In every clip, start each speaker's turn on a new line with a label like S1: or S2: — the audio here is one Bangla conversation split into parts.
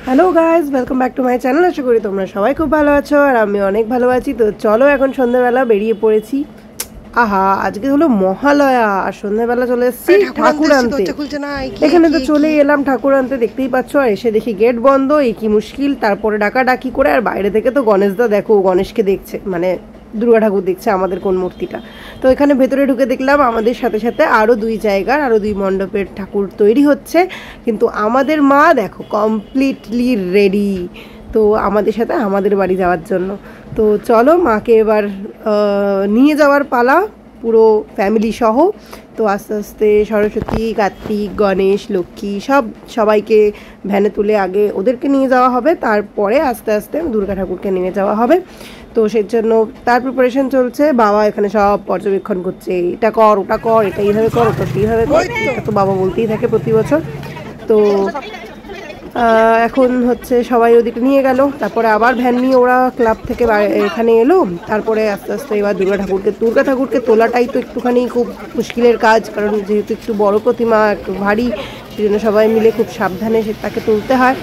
S1: Hello guys welcome back to my channel. आशा करी তোমরা সবাই খুব ভালো আছো আর আমি অনেক ভালো আছি। তো চলো এখন সন্ধ্যাবেলা বেরিয়ে পড়েছি। আহা আজকে হলো মহালয়া আর সন্ধ্যাবেলা চলে এসেছি ঠাকুর আনতে। এখানে তো চলে এলাম ঠাকুর আনতে, দেখতেই পাচ্ছ। আর এসে দেখি গেট বন্ধ, এই কি মুশকিল। তারপরে ডাকাডাকি করে আর বাইরে থেকে তো গণেশদা দেখো গণেশকে দেখছে, মানে দুর্গা ঠাকুর দেখছে আমাদের কোন মূর্তিটা। তো এখানে ভেতরে ঢুকে দেখলাম আমাদের সাথে সাথে আরও দুই জায়গার আরও দুই মণ্ডপের ঠাকুর তৈরি হচ্ছে, কিন্তু আমাদের মা দেখো কমপ্লিটলি রেডি তো আমাদের সাথে আমাদের বাড়ি যাওয়ার জন্য। তো চলো মাকে এবার নিয়ে যাওয়ার পালা পুরো ফ্যামিলি সহ। তো আস্তে আস্তে সরস্বতী, কার্তিক, গণেশ, লক্ষ্মী সবাইকে ভ্যানে তুলে আগে ওদেরকে নিয়ে যাওয়া হবে, তারপরে আস্তে আস্তে দুর্গা ঠাকুরকে নিয়ে যাওয়া হবে। তো সেই জন্য তার প্রিপারেশন চলছে। বাবা এখানে সব পর্যবেক্ষণ করছে, এটা কর ওটা কর, এটা এইভাবে কর ওটা সেইভাবে কর, এটা তো বাবা বলতেই থাকে প্রতি বছর। তো এখন হচ্ছে সবাই ওদিকে নিয়ে গেল, তারপরে আবার ভ্যান নিয়ে ওরা ক্লাব থেকে এখানে এলো। তারপরে আস্তে আস্তে এবার দুর্গা ঠাকুরকে তোলাটাই তো একটুখানি খুব মুশকিলের কাজ, কারণ যেহেতু একটু বড় প্রতিমা, একটু ভারী, সেই জন্য সবাই মিলে খুব সাবধানে তাকে তুলতে হয়।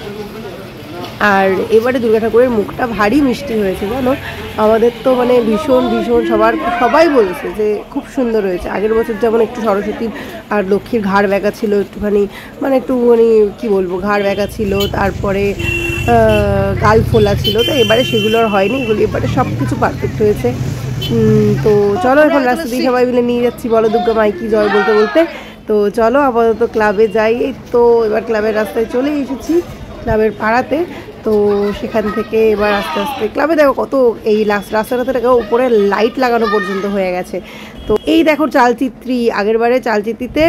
S1: আর এবারে দুর্গা ঠাকুরের মুখটা ভারী মিষ্টি হয়েছে জানো, আমাদের তো মানে ভীষণ ভীষণ সবাই বলছে যে খুব সুন্দর হয়েছে। আগের বছর যেমন একটু সরস্বতীর আর লক্ষ্মীর ঘাড় ব্যাকা ছিল, একটুখানি মানে একটুখানি কী বলবো ঘাড় ব্যাকা ছিল, তারপরে গাল ফোলা ছিল। তো এবারে সেগুলো আর হয়নি, এগুলো এবারে সব কিছু পারফেক্ট হয়েছে। তো চলো এখন রাস্তা দিয়ে সবাই মিলে নিয়ে যাচ্ছি বলো দুর্গা মাইকি জয় বলতে বলতে। তো চলো আপাতত ক্লাবে যাই। তো এবার ক্লাবের রাস্তায় চলে এসেছি, ক্লাবের পাড়াতে। তো সেখান থেকে এবার আস্তে আস্তে ক্লাবে দেখো কত এই রাস্তাটাতে দেখো উপরে লাইট লাগানো পর্যন্ত হয়ে গেছে। তো এই দেখো চালচিত্রি, আগের বারে চালচিত্রিতে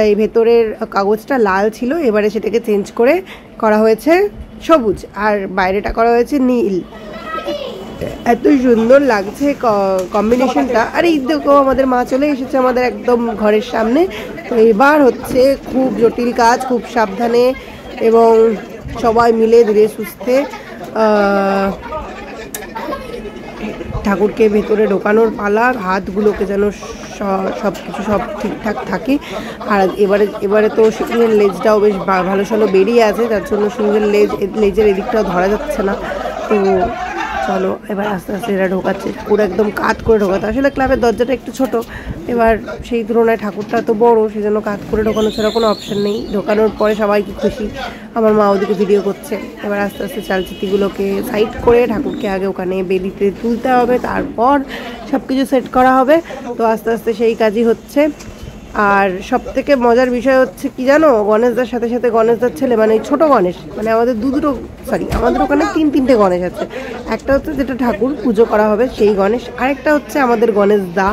S1: এই ভেতরের কাগজটা লাল ছিল, এবারে সেটাকে চেঞ্জ করে করা হয়েছে সবুজ, আর বাইরেটা করা হয়েছে নীল। এত সুন্দর লাগছে কম্বিনেশনটা। আর এই দেখো আমাদের মা চলে এসেছে আমাদের একদম ঘরের সামনে। তো এবার হচ্ছে খুব জটিল কাজ, খুব সাবধানে এবং সবাই মিলে ধীরে সুস্থে ঠাকুরকে ভেতরে ঢোকানোর পালা। হাতগুলোকে যেন সব ঠিকঠাক থাকে। আর এবারে তো সিংহের লেজটাও বেশ ভালো সালো বেরিয়ে আছে, তার জন্য সিংহের লেজের এদিকটাও ধরা যাচ্ছে না। তো চলো এবার আস্তে আস্তে এরা ঢোকাচ্ছে, পুরো একদম কাত করে ঢোকাতে। আসলে ক্লাবের দরজাটা একটু ছোট, এবার সেই তুলনায় ঠাকুরটা তো বড়, সেই জন্য কাত করে ঢোকানো ছাড়া কোনো অপশান নেই। ঢোকানোর পরে সবাই কি খুশি, আমার মা ওদিকে ভিডিও করছে। এবার আস্তে আস্তে চালচিত্রিগুলোকে সাইড করে ঠাকুরকে আগে ওখানে বেদিতে তুলতে হবে, তারপর সব কিছু সেট করা হবে। তো আস্তে আস্তে সেই কাজই হচ্ছে। আর সব থেকে মজার বিষয় হচ্ছে কি জানো, গণেশদার সাথে সাথে গণেশদার ছেলে মানে ছোট গণেশ, মানে আমাদের আমাদের ওখানে তিনটে গণেশ আছে। একটা হচ্ছে যেটা ঠাকুর পুজো করা হবে সেই গণেশ, আরেকটা হচ্ছে আমাদের গণেশদা,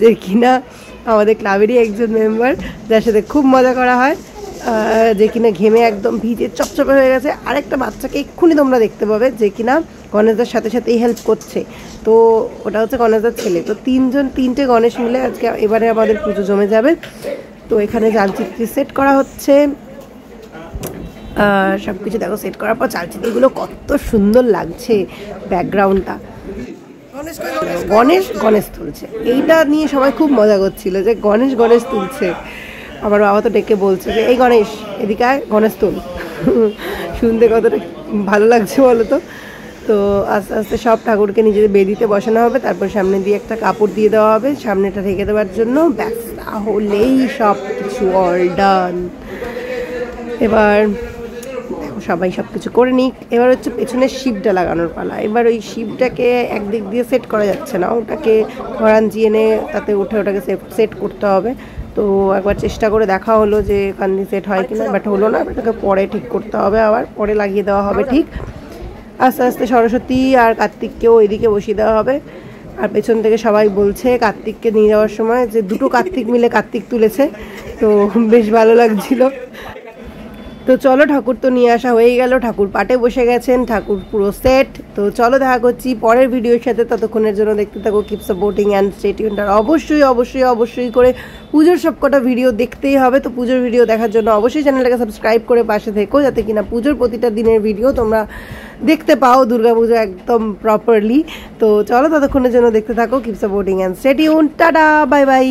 S1: যে কিনা আমাদের ক্লাবেরই একজন মেম্বার, যার সাথে খুব মজা করা হয়, যে কিনা ঘেমে একদম ভিজে চপচপে হয়ে গেছে। আরেকটা বাচ্চাকে এক্ষুনি তোমরা দেখতে পাবে যে কিনা গণেশদার সাথে সাথেই হেল্প করছে, তো ওটা হচ্ছে গণেশদার ছেলে। তো তিনটে গণেশ মিলে আজকে এবারে আমাদের পুজো জমে যাবে। তো এখানে চালচিত্রি সেট করা হচ্ছে, সব কিছু দেখো সেট করার পর চালচিত্রগুলো কত সুন্দর লাগছে, ব্যাকগ্রাউন্ডটা। গণেশ তুলছে, এইটা নিয়ে সবাই খুব মজা করছিল যে গণেশ তুলছে। আমার বাবা তো ডেকে বলছে যে এই গণেশ এদিকে আয়, গণেশ তুল। শুনতে কতটা ভালো লাগছে বলো তো। তো আস্তে আস্তে সব ঠাকুরকে নিজেদের বেদিতে বসানো হবে, তারপর সামনে দিয়ে একটা কাপড় দিয়ে দেওয়া হবে সামনেটা ঢেকে দেওয়ার জন্য, ব্যাস তাহলেই সব কিছু অল ডান। এবার সবাই সব কিছু করে নিক। এবার হচ্ছে পেছনের শিবটা লাগানোর পালা। এবার ওই শিবটাকে একদিক দিয়ে সেট করা যাচ্ছে না, ওটাকে ঘরাঞ্জি এনে তাতে ওটাকে সেট করতে হবে। তো একবার চেষ্টা করে দেখা হলো যে এখান দিয়ে সেট হয় কিনা, বাট হলো না। ওটাকে পরে ঠিক করতে হবে, আবার পরে লাগিয়ে দেওয়া হবে ঠিক। আস্তে আস্তে সরস্বতী আর কার্তিককেও এদিকে বসিয়ে দেওয়া হবে। আর পেছন থেকে সবাই বলছে কার্তিককে নিয়ে যাওয়ার সময় যে দুটো কার্তিক মিলে কার্তিক তুলেছে, তো বেশ ভালো লাগছিল। তো চলো ঠাকুর তো নিয়ে আসা হয়ে গেল, ঠাকুর পাটে বসে গেছেন, ঠাকুর পুরো সেট। তো চলো দেখা করছি পরের ভিডিওর সাথে, ততক্ষণের জন্য দেখতে থাকো, keep supporting and stay tuned. আর অবশ্যই করে পুজোর সবকটা ভিডিও দেখতেই হবে। তো পুজোর ভিডিও দেখার জন্য অবশ্যই চ্যানেলটাকে সাবস্ক্রাইব করে পাশে থেকো, যাতে কিনা পুজোর প্রতিটা দিনের ভিডিও তোমরা দেখতে পাও দুর্গাপুজো একদম প্রপারলি। তো চলো ততক্ষণের জন্য দেখতে থাকো, keep supporting and stay tuned. Tata, bye bye.